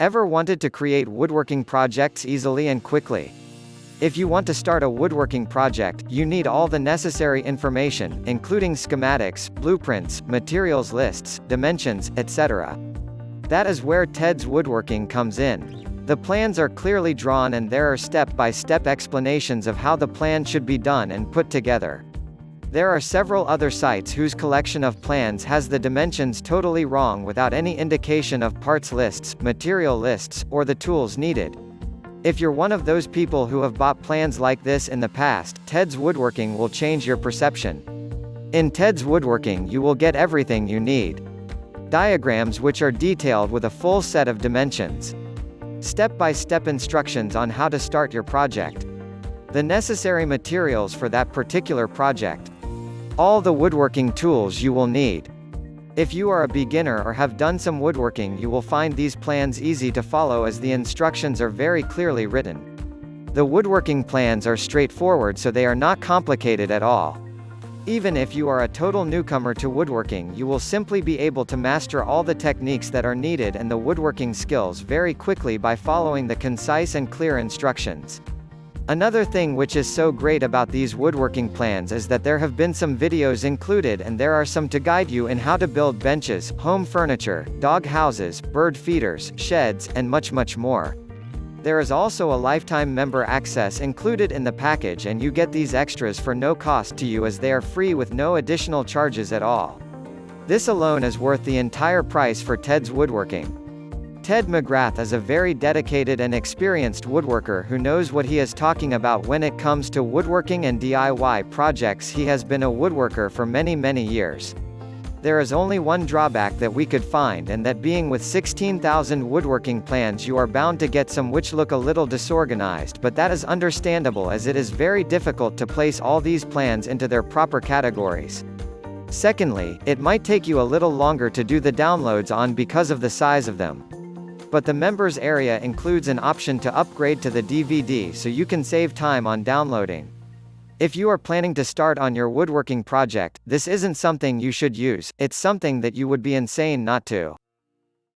Ever wanted to create woodworking projects easily and quickly? If you want to start a woodworking project, you need all the necessary information, including schematics, blueprints, materials lists, dimensions, etc. That is where Ted's Woodworking comes in. The plans are clearly drawn and there are step-by-step explanations of how the plan should be done and put together. There are several other sites whose collection of plans has the dimensions totally wrong without any indication of parts lists, material lists, or the tools needed. If you're one of those people who have bought plans like this in the past, Ted's Woodworking will change your perception. In Ted's Woodworking you will get everything you need. Diagrams which are detailed with a full set of dimensions. Step-by-step instructions on how to start your project. The necessary materials for that particular project. All the woodworking tools you will need. If you are a beginner or have done some woodworking, you will find these plans easy to follow as the instructions are very clearly written. The woodworking plans are straightforward, so they are not complicated at all. Even if you are a total newcomer to woodworking, you will simply be able to master all the techniques that are needed and the woodworking skills very quickly by following the concise and clear instructions. Another thing which is so great about these woodworking plans is that there have been some videos included, and there are some to guide you in how to build benches, home furniture, dog houses, bird feeders, sheds, and much more. There is also a lifetime member access included in the package, and you get these extras for no cost to you as they are free with no additional charges at all. This alone is worth the entire price for Ted's Woodworking. Ted McGrath is a very dedicated and experienced woodworker who knows what he is talking about when it comes to woodworking and DIY projects. He has been a woodworker for many years. There is only one drawback that we could find, and that being with 16,000 woodworking plans you are bound to get some which look a little disorganized, but that is understandable as it is very difficult to place all these plans into their proper categories. Secondly, it might take you a little longer to do the downloads on because of the size of them. But the members area includes an option to upgrade to the DVD so you can save time on downloading. If you are planning to start on your woodworking project, this isn't something you should use, it's something that you would be insane not to.